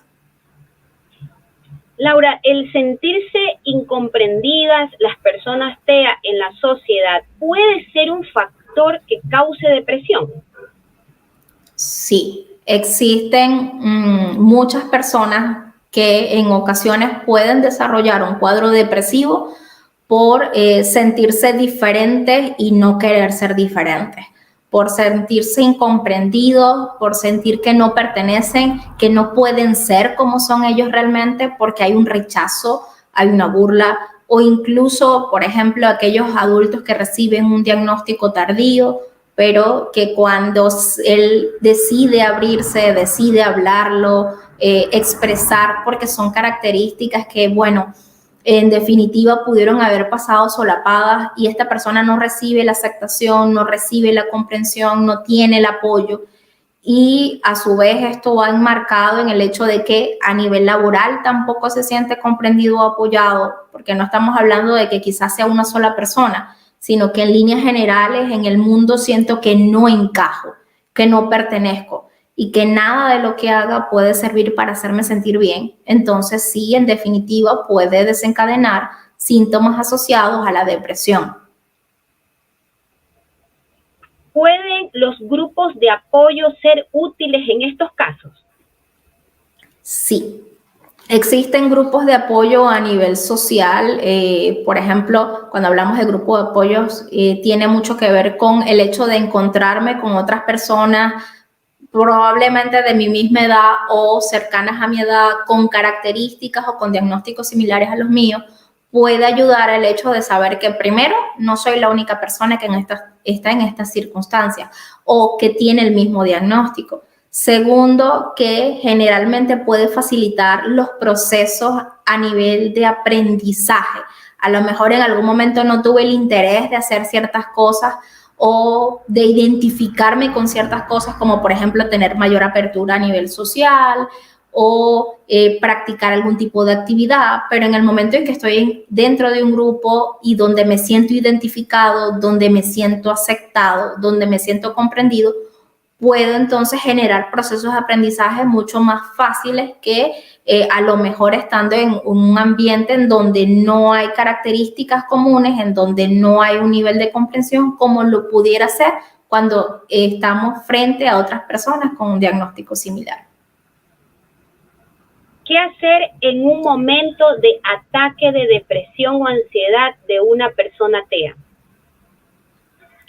Speaker 1: Laura, el sentirse incomprendidas las personas TEA en la sociedad puede ser un factor que cause depresión.
Speaker 2: Sí, existen muchas personas que en ocasiones pueden desarrollar un cuadro depresivo por sentirse diferentes y no querer ser diferentes, por sentirse incomprendidos, por sentir que no pertenecen, que no pueden ser como son ellos realmente porque hay un rechazo, hay una burla, o incluso, por ejemplo, aquellos adultos que reciben un diagnóstico tardío, pero que cuando él decide abrirse, decide hablarlo, expresar, porque son características que, bueno, en definitiva pudieron haber pasado solapadas y esta persona no recibe la aceptación, no recibe la comprensión, no tiene el apoyo, y a su vez esto va enmarcado en el hecho de que a nivel laboral tampoco se siente comprendido o apoyado, porque no estamos hablando de que quizás sea una sola persona, sino que en líneas generales en el mundo siento que no encajo, que no pertenezco y que nada de lo que haga puede servir para hacerme sentir bien. Entonces sí, en definitiva, puede desencadenar síntomas asociados a la depresión.
Speaker 1: ¿Pueden los grupos de apoyo ser útiles en estos casos?
Speaker 2: Sí. Existen grupos de apoyo a nivel social, por ejemplo, cuando hablamos de grupos de apoyos, tiene mucho que ver con el hecho de encontrarme con otras personas probablemente de mi misma edad o cercanas a mi edad, con características o con diagnósticos similares a los míos, puede ayudar el hecho de saber que primero no soy la única persona que está en estas circunstancias o que tiene el mismo diagnóstico. Segundo, que generalmente puede facilitar los procesos a nivel de aprendizaje. A lo mejor en algún momento no tuve el interés de hacer ciertas cosas o de identificarme con ciertas cosas, como por ejemplo tener mayor apertura a nivel social o practicar algún tipo de actividad, pero en el momento en que estoy dentro de un grupo y donde me siento identificado, donde me siento aceptado, donde me siento comprendido, puedo entonces generar procesos de aprendizaje mucho más fáciles que a lo mejor estando en un ambiente en donde no hay características comunes, en donde no hay un nivel de comprensión como lo pudiera ser cuando estamos frente a otras personas con un diagnóstico similar.
Speaker 1: ¿Qué hacer en un momento de ataque de depresión o ansiedad de una persona TEA?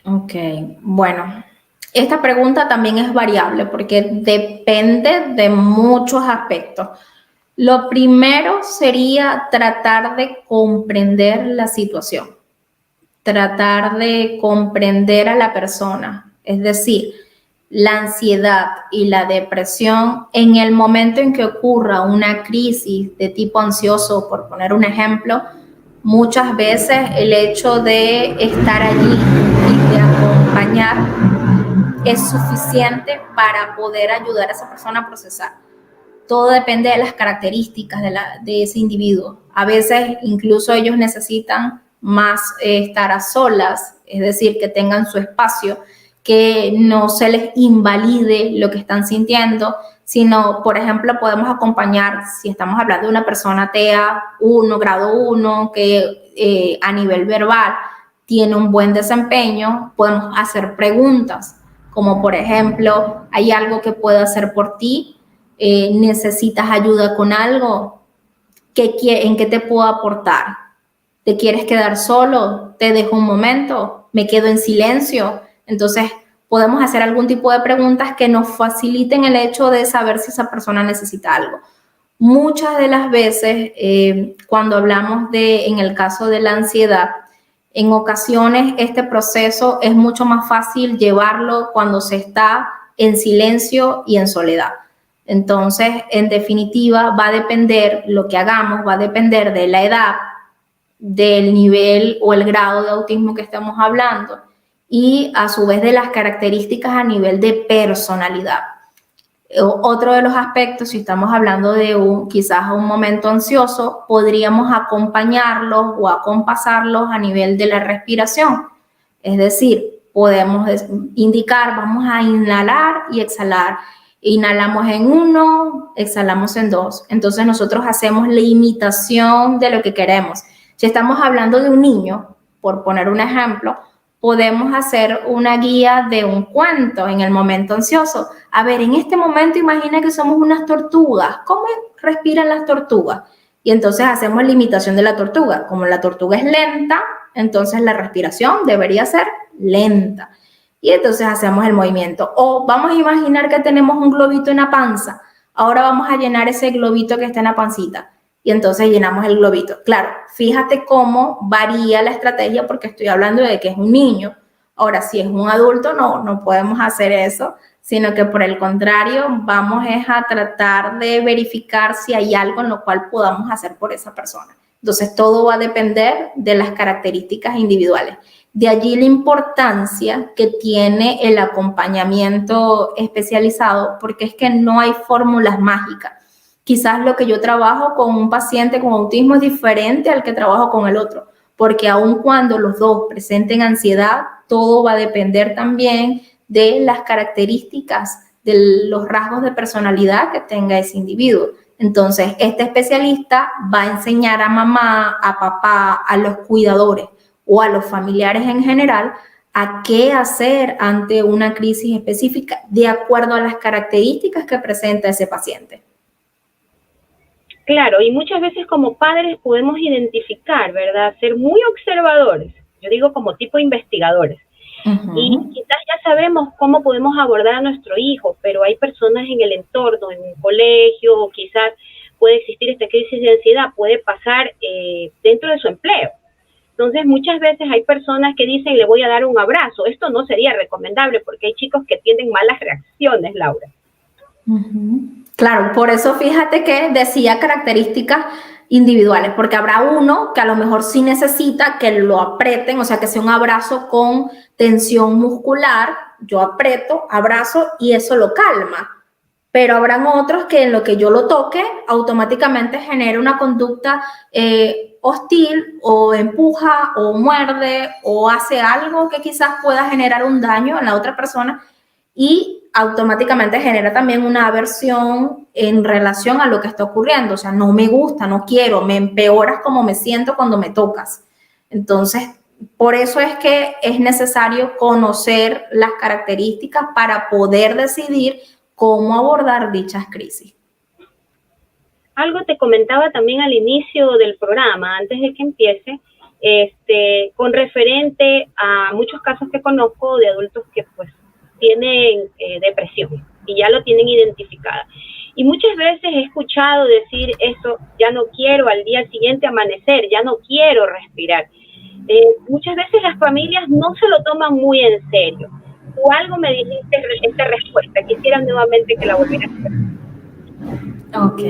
Speaker 2: Ok, bueno, esta pregunta también es variable porque depende de muchos aspectos. Lo primero sería tratar de comprender la situación, tratar de comprender a la persona, es decir, la ansiedad y la depresión en el momento en que ocurra una crisis de tipo ansioso, por poner un ejemplo, muchas veces el hecho de estar allí y de acompañar es suficiente para poder ayudar a esa persona a procesar. Todo depende de las características de ese individuo. A veces incluso ellos necesitan más estar a solas, es decir, que tengan su espacio, que no se les invalide lo que están sintiendo, sino, por ejemplo, podemos acompañar, si estamos hablando de una persona TEA 1, grado 1, que a nivel verbal tiene un buen desempeño, podemos hacer preguntas, como por ejemplo, ¿hay algo que puedo hacer por ti? ¿Necesitas ayuda con algo? ¿En qué te puedo aportar? ¿Te quieres quedar solo? ¿Te dejo un momento? ¿Me quedo en silencio? Entonces, podemos hacer algún tipo de preguntas que nos faciliten el hecho de saber si esa persona necesita algo. Muchas de las veces, cuando hablamos en el caso de la ansiedad, en ocasiones este proceso es mucho más fácil llevarlo cuando se está en silencio y en soledad. Entonces, en definitiva, va a depender, lo que hagamos va a depender de la edad, del nivel o el grado de autismo que estamos hablando y a su vez de las características a nivel de personalidad. Otro de los aspectos, si estamos hablando de quizás un momento ansioso, podríamos acompañarlos o acompasarlos a nivel de la respiración. Es decir, podemos indicar, vamos a inhalar y exhalar. Inhalamos en 1, exhalamos en 2. Entonces nosotros hacemos la imitación de lo que queremos. Si estamos hablando de un niño, por poner un ejemplo, podemos hacer una guía de un cuento en el momento ansioso. A ver, en este momento imagina que somos unas tortugas. ¿Cómo respiran las tortugas? Y entonces hacemos la imitación de la tortuga. Como la tortuga es lenta, entonces la respiración debería ser lenta. Y entonces hacemos el movimiento. O vamos a imaginar que tenemos un globito en la panza. Ahora vamos a llenar ese globito que está en la pancita. Y entonces llenamos el globito. Claro, fíjate cómo varía la estrategia porque estoy hablando de que es un niño. Ahora, si es un adulto, no podemos hacer eso, sino que por el contrario, vamos a tratar de verificar si hay algo en lo cual podamos hacer por esa persona. Entonces, todo va a depender de las características individuales. De allí la importancia que tiene el acompañamiento especializado, porque es que no hay fórmulas mágicas. Quizás lo que yo trabajo con un paciente con autismo es diferente al que trabajo con el otro, porque aun cuando los dos presenten ansiedad, todo va a depender también de las características, de los rasgos de personalidad que tenga ese individuo. Entonces, este especialista va a enseñar a mamá, a papá, a los cuidadores o a los familiares en general a qué hacer ante una crisis específica de acuerdo a las características que presenta ese paciente.
Speaker 1: Claro, y muchas veces como padres podemos identificar, ¿verdad? Ser muy observadores, yo digo como tipo investigadores. Y quizás ya sabemos cómo podemos abordar a nuestro hijo, pero hay personas en el entorno, en un colegio, o quizás puede existir esta crisis de ansiedad, puede pasar dentro de su empleo. Entonces, muchas veces hay personas que dicen, le voy a dar un abrazo. Esto no sería recomendable porque hay chicos que tienen malas reacciones, Laura.
Speaker 2: Claro, por eso fíjate que decía características individuales, porque habrá uno que a lo mejor sí necesita que lo aprieten, o sea, que sea un abrazo con tensión muscular, yo aprieto, abrazo y eso lo calma. Pero habrán otros que en lo que yo lo toque, automáticamente genera una conducta hostil o empuja o muerde o hace algo que quizás pueda generar un daño en la otra persona y automáticamente genera también una aversión en relación a lo que está ocurriendo. O sea, no me gusta, no quiero, me empeoras como me siento cuando me tocas. Entonces, por eso es que es necesario conocer las características para poder decidir cómo abordar dichas crisis.
Speaker 1: Algo te comentaba también al inicio del programa, antes de que empiece, con referente a muchos casos que conozco de adultos que pues tienen depresión y ya lo tienen identificada. Y muchas veces he escuchado decir esto, ya no quiero al día siguiente amanecer, ya no quiero respirar. Muchas veces las familias no se lo toman muy en serio. Tú algo me dijiste esta respuesta, quisiera nuevamente que la volvieras a hacer.
Speaker 2: Ok,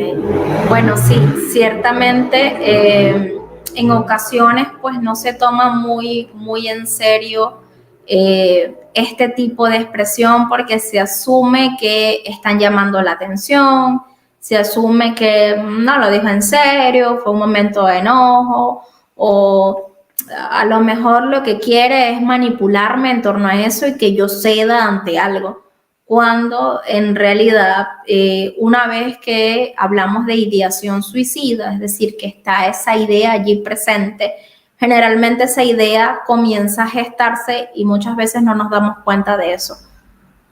Speaker 2: bueno, sí, ciertamente en ocasiones pues no se toma muy en serio este tipo de expresión porque se asume que están llamando la atención, se asume que no lo dijo en serio, fue un momento de enojo o a lo mejor lo que quiere es manipularme en torno a eso y que yo ceda ante algo. Cuando en realidad una vez que hablamos de ideación suicida, es decir, que está esa idea allí presente, generalmente esa idea comienza a gestarse y muchas veces no nos damos cuenta de eso.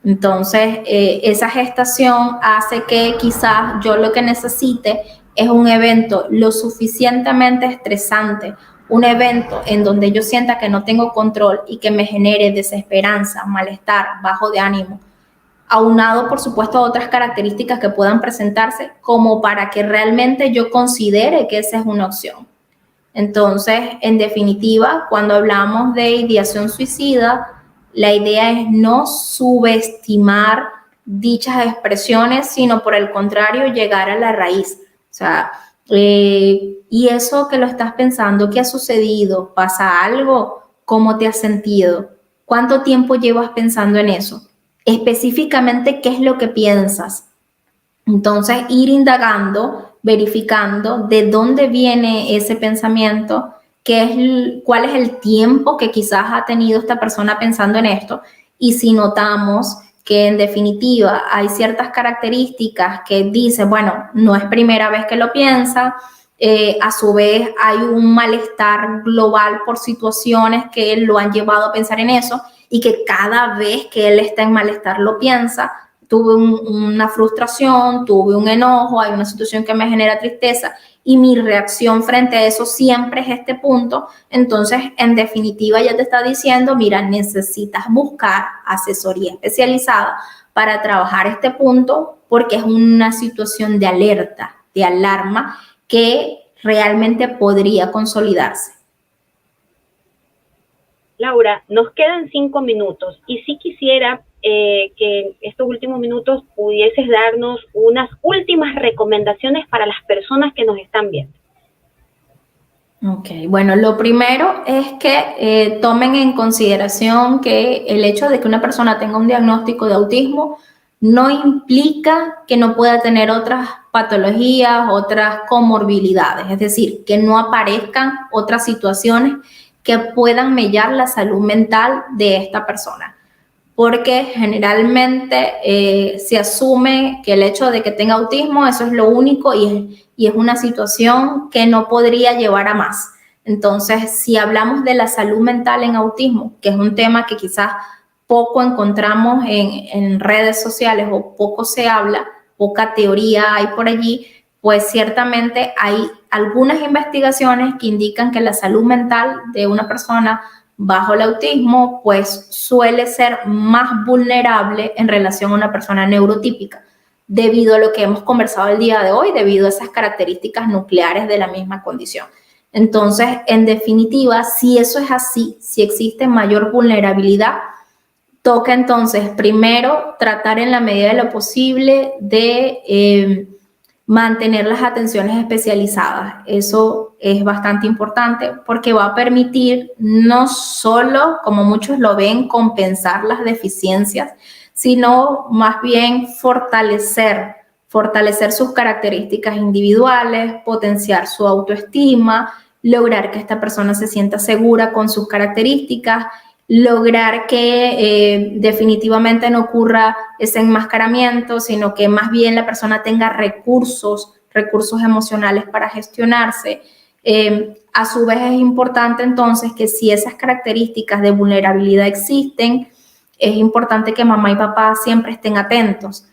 Speaker 2: Entonces, esa gestación hace que quizás yo lo que necesite es un evento lo suficientemente estresante, un evento en donde yo sienta que no tengo control y que me genere desesperanza, malestar, bajo de ánimo, aunado, por supuesto, a otras características que puedan presentarse, como para que realmente yo considere que esa es una opción. Entonces, en definitiva, cuando hablamos de ideación suicida, la idea es no subestimar dichas expresiones, sino por el contrario, llegar a la raíz. O sea, y eso que lo estás pensando, ¿qué ha sucedido? ¿Pasa algo? ¿Cómo te has sentido? ¿Cuánto tiempo llevas pensando en eso? Específicamente, ¿qué es lo que piensas? Entonces, ir indagando, verificando de dónde viene ese pensamiento, cuál es el tiempo que quizás ha tenido esta persona pensando en esto, y si notamos que en definitiva hay ciertas características que dicen, bueno, no es primera vez que lo piensa, a su vez hay un malestar global por situaciones que lo han llevado a pensar en eso, y que cada vez que él está en malestar lo piensa, tuve una frustración, tuve un enojo, hay una situación que me genera tristeza y mi reacción frente a eso siempre es este punto. Entonces, en definitiva, ya te está diciendo, mira, necesitas buscar asesoría especializada para trabajar este punto porque es una situación de alerta, de alarma que realmente podría consolidarse.
Speaker 1: Laura, nos quedan 5 minutos y sí quisiera que en estos últimos minutos pudieses darnos unas últimas recomendaciones para las personas que nos están viendo.
Speaker 2: Ok, bueno, lo primero es que tomen en consideración que el hecho de que una persona tenga un diagnóstico de autismo no implica que no pueda tener otras patologías, otras comorbilidades, es decir, que no aparezcan otras situaciones que puedan mellar la salud mental de esta persona. Porque generalmente se asume que el hecho de que tenga autismo, eso es lo único y es una situación que no podría llevar a más. Entonces, si hablamos de la salud mental en autismo, que es un tema que quizás poco encontramos en redes sociales o poco se habla, poca teoría hay por allí, pues ciertamente hay algunas investigaciones que indican que la salud mental de una persona bajo el autismo pues suele ser más vulnerable en relación a una persona neurotípica, debido a lo que hemos conversado el día de hoy, debido a esas características nucleares de la misma condición. Entonces, en definitiva, si eso es así, si existe mayor vulnerabilidad, toca entonces primero tratar en la medida de lo posible de mantener las atenciones especializadas. Eso es bastante importante porque va a permitir no solo, como muchos lo ven, compensar las deficiencias, sino más bien fortalecer sus características individuales, potenciar su autoestima, lograr que esta persona se sienta segura con sus características, lograr que definitivamente no ocurra ese enmascaramiento, sino que más bien la persona tenga recursos emocionales para gestionarse. A su vez es importante entonces que si esas características de vulnerabilidad existen, es importante que mamá y papá siempre estén atentos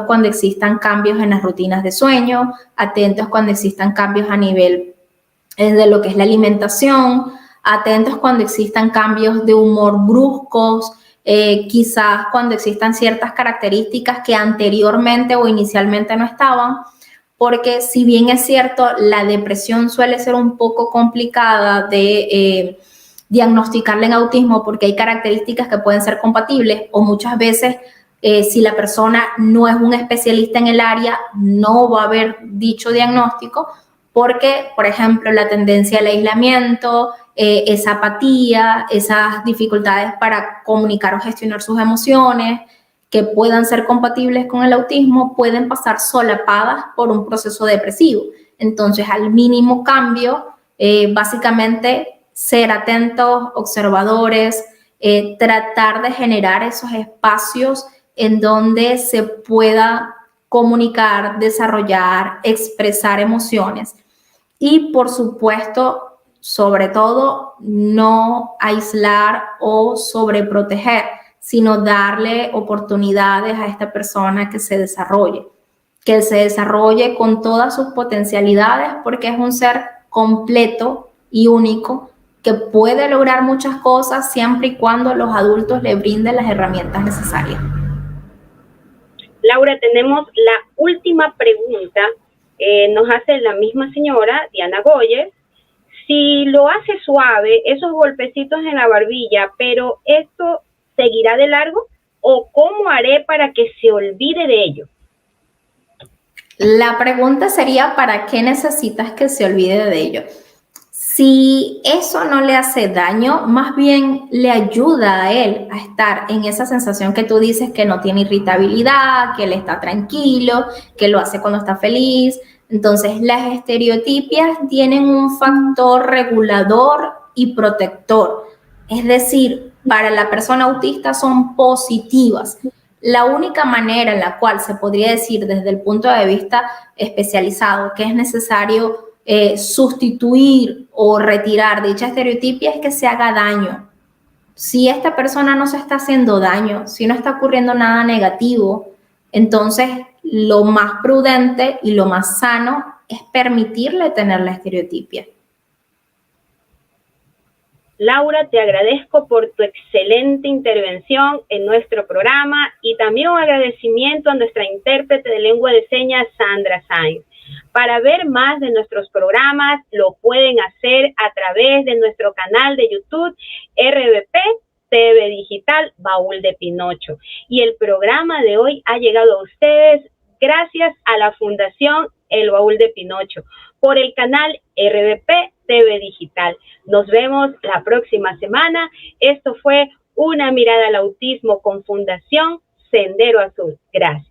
Speaker 2: cuando existan cambios en las rutinas de sueño, atentos cuando existan cambios a nivel de lo que es la alimentación, atentos cuando existan cambios de humor bruscos, quizás cuando existan ciertas características que anteriormente o inicialmente no estaban, porque si bien es cierto, la depresión suele ser un poco complicada de diagnosticarla en autismo porque hay características que pueden ser compatibles o muchas veces si la persona no es un especialista en el área, no va a haber dicho diagnóstico porque, por ejemplo, la tendencia al aislamiento, esa apatía, esas dificultades para comunicar o gestionar sus emociones que puedan ser compatibles con el autismo pueden pasar solapadas por un proceso depresivo. Entonces, al mínimo cambio, básicamente ser atentos, observadores, tratar de generar esos espacios en donde se pueda comunicar, desarrollar, expresar emociones y, por supuesto, sobre todo, no aislar o sobreproteger, sino darle oportunidades a esta persona que se desarrolle con todas sus potencialidades, porque es un ser completo y único que puede lograr muchas cosas siempre y cuando los adultos le brinden las herramientas necesarias.
Speaker 1: Laura, tenemos la última pregunta. Nos hace la misma señora, Diana Goyer. Si lo hace suave, esos golpecitos en la barbilla, pero esto seguirá de largo, ¿o cómo haré para que se olvide de ello?
Speaker 2: La pregunta sería, ¿para qué necesitas que se olvide de ello? Si eso no le hace daño, más bien le ayuda a él a estar en esa sensación que tú dices, que no tiene irritabilidad, que él está tranquilo, que lo hace cuando está feliz. Entonces, las estereotipias tienen un factor regulador y protector. Es decir, para la persona autista son positivas. La única manera en la cual se podría decir desde el punto de vista especializado que es necesario sustituir o retirar dicha estereotipia es que se haga daño. Si esta persona no se está haciendo daño, si no está ocurriendo nada negativo, entonces lo más prudente y lo más sano es permitirle tener la estereotipia.
Speaker 1: Laura, te agradezco por tu excelente intervención en nuestro programa y también un agradecimiento a nuestra intérprete de lengua de señas, Sandra Sainz. Para ver más de nuestros programas, lo pueden hacer a través de nuestro canal de YouTube, RBP TV Digital, Baúl de Pinocho. Y el programa de hoy ha llegado a ustedes gracias a la Fundación El Baúl de Pinocho, por el canal RBP TV Digital. Nos vemos la próxima semana. Esto fue Una mirada al autismo con Fundación Sendero Azul. Gracias.